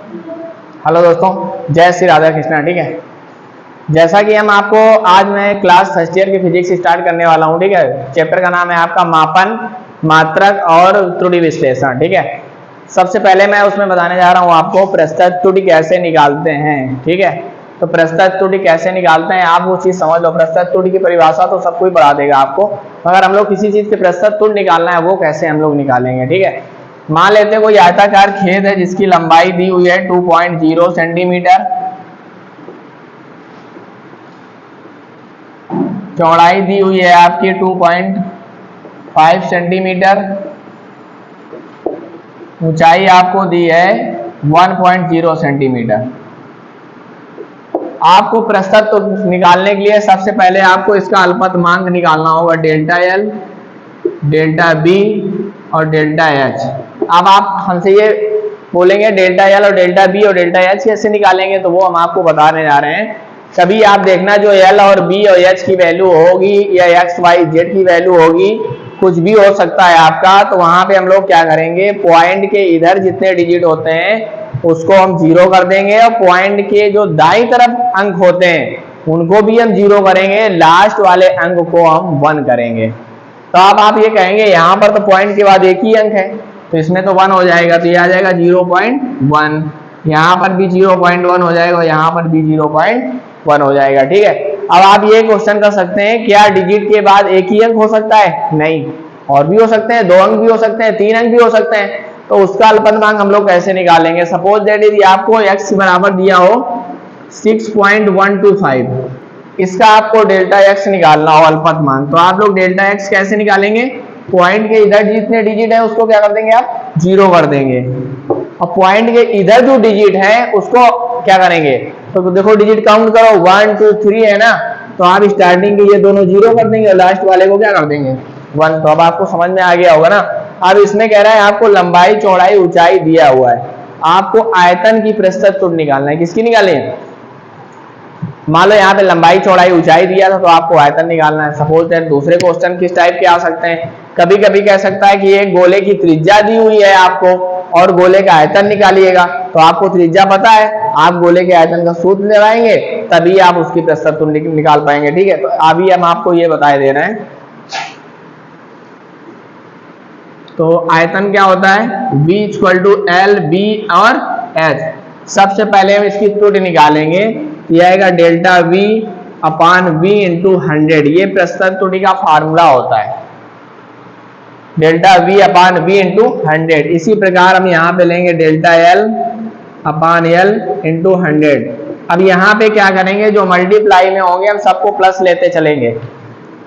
Hello दोस्तों, जय श्री राधा कृष्णा। ठीक है, जैसा कि हम आपको आज मैं क्लास फर्स्ट ईयर की फिजिक्स स्टार्ट करने वाला हूँ। ठीक है, चैप्टर का नाम है आपका मापन, मात्रक और त्रुटि विश्लेषण। ठीक है, सबसे पहले मैं उसमें बताने जा रहा हूँ आपको प्रस्तुत त्रुटि कैसे निकालते हैं। ठीक है, तो प्रस्तुत त्रुटि कैसे निकालते हैं आप वो चीज समझ लो। प्रस्तुत त्रुटि की परिभाषा तो सब कुछ बढ़ा देगा आपको, मगर हम लोग किसी चीज की प्रस्तुत त्रुटि निकालना है वो कैसे हम लोग निकालेंगे। ठीक है, मान लेते हैं कोई आयताकार खेद है जिसकी लंबाई दी हुई है 2.0 सेंटीमीटर, चौड़ाई दी हुई है आपकी 2.5 सेंटीमीटर, ऊंचाई आपको दी है 1.0 सेंटीमीटर। आपको प्रस्तुत निकालने के लिए सबसे पहले आपको इसका अल्पतमांक निकालना होगा, डेल्टा एल, डेल्टा बी और डेल्टा एच। अब आप हमसे ये बोलेंगे डेल्टा एल और डेल्टा बी और डेल्टा एच कैसे निकालेंगे, तो वो हम आपको बताने जा रहे हैं। कभी आप देखना जो एल और बी और एच की वैल्यू होगी या एक्स वाई जेड की वैल्यू होगी, कुछ भी हो सकता है आपका, तो वहां पे हम लोग क्या करेंगे, पॉइंट के इधर जितने डिजिट होते हैं उसको हम जीरो कर देंगे और पॉइंट के जो दाईं तरफ अंक होते हैं उनको भी हम जीरो करेंगे, लास्ट वाले अंक को हम 1 करेंगे। तो अब आप ये कहेंगे यहाँ पर तो पॉइंट के बाद एक ही अंक है तो इसमें तो 1 हो जाएगा, तो ये आ जाएगा 0.1, यहाँ पर भी 0.1 हो जाएगा, यहाँ पर भी 0.1 हो जाएगा। ठीक है, अब आप ये क्वेश्चन कर सकते हैं क्या डिजिट के बाद एक ही अंक हो सकता है? नहीं, और भी हो सकते हैं, 2 अंक भी हो सकते हैं, 3 अंक भी हो सकते हैं। तो उसका अल्पतमांक हम लोग कैसे निकालेंगे? सपोज दैट यदि आपको x बराबर दिया हो 6.125, इसका आपको डेल्टा x निकालना हो अल्पतमांक, तो आप लोग डेल्टा x कैसे निकालेंगे? पॉइंट के इधर जितने डिजिट है उसको क्या कर देंगे, आप 0 कर देंगे, और पॉइंट के इधर जो डिजिट है उसको क्या करेंगे, तो देखो डिजिट काउंट करो, 1 2 3 है ना, तो आप स्टार्टिंग के ये दोनों 0 कर देंगे और लास्ट वाले को क्या कर देंगे, 1। तो अब आपको समझ में आ गया होगा ना। अब इसमें कह रहा है आपको लंबाई, चौड़ाई, ऊंचाई दिया हुआ है, आपको आयतन की प्रस्तुत त्रुटि निकालना है। किसकी निकालें? मान लो यहाँ पे लंबाई, चौड़ाई, ऊंचाई दिया था तो आपको आयतन निकालना है। सपोज दैट दूसरे क्वेश्चन किस टाइप के आ सकते हैं, कभी कभी कह सकता है कि एक गोले की त्रिज्या दी हुई है आपको और गोले का आयतन निकालिएगा, तो आपको त्रिज्या पता है, आप गोले के आयतन का सूत्र लगाएंगे तभी आप उसकी प्रस्तुत त्रुटि निकाल पाएंगे। ठीक है, तो अभी हम आपको ये बताए दे रहे हैं। तो आयतन क्या होता है, V = L, B और H। सबसे पहले हम इसकी त्रुटि निकालेंगे, यह आएगा डेल्टा V अपान V इंटू 100, ये प्रस्तुत त्रुटि का फार्मूला होता है, डेल्टा V अपान V इंटू 100। इसी प्रकार हम यहाँ पे लेंगे डेल्टा L अपान L इंटू 100। अब यहाँ पे क्या करेंगे, जो मल्टीप्लाई में होंगे हम सबको प्लस लेते चलेंगे,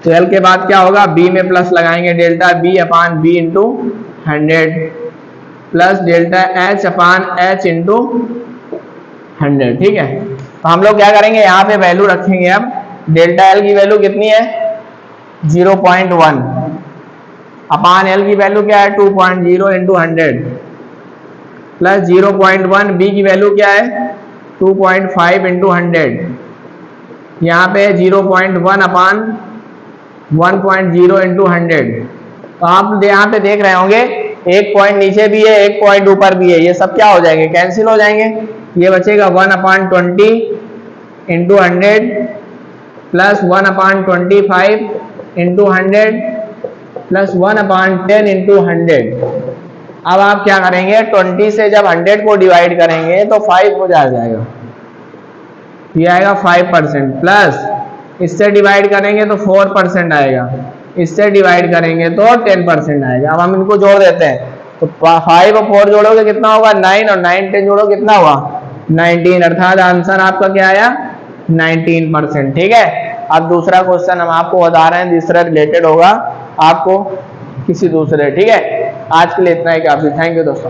तो L के बाद क्या होगा, B में प्लस लगाएंगे, डेल्टा B अपान B into 100 plus delta H अपान H इंटू 100। ठीक है, तो हम लोग क्या करेंगे, यहाँ पे वैल्यू रखेंगे। अब डेल्टा L की वैल्यू कितनी है, 0.1 अपान L की वैल्यू क्या है, 2.0 इंटू 100 प्लस 0.1, B की वैल्यू क्या है, 2.5 इंटू 100, यहाँ पे 0.1 अपान 1.0 इंटू 100। तो आप यहाँ पे देख रहे होंगे एक पॉइंट नीचे भी है, एक पॉइंट ऊपर भी है, ये सब क्या हो जाएंगे, कैंसिल हो जाएंगे। ये बचेगा 1/20 into 100 plus 1/25 into 100 plus 1/10 into 100। अब आप क्या करेंगे, 20 से जब 100 को डिवाइड करेंगे तो 5 हो जाएगा, ये आएगा 5%, प्लस इससे डिवाइड करेंगे तो 4% आएगा, इससे डिवाइड करेंगे तो 10% आएगा। अब हम इनको जोड़ देते हैं, तो 5 और 4 जोड़ोगे कितना होगा, 9, और 9 10 जोड़ो कितना हुआ, 19, अर्थात आंसर आपका क्या आया, 19%। ठीक है, अब दूसरा क्वेश्चन हम आपको बता रहे हैं, दूसरा रिलेटेड होगा आपको किसी दूसरे। ठीक है, आज के लिए इतना ही काफी। थैंक यू दोस्तों।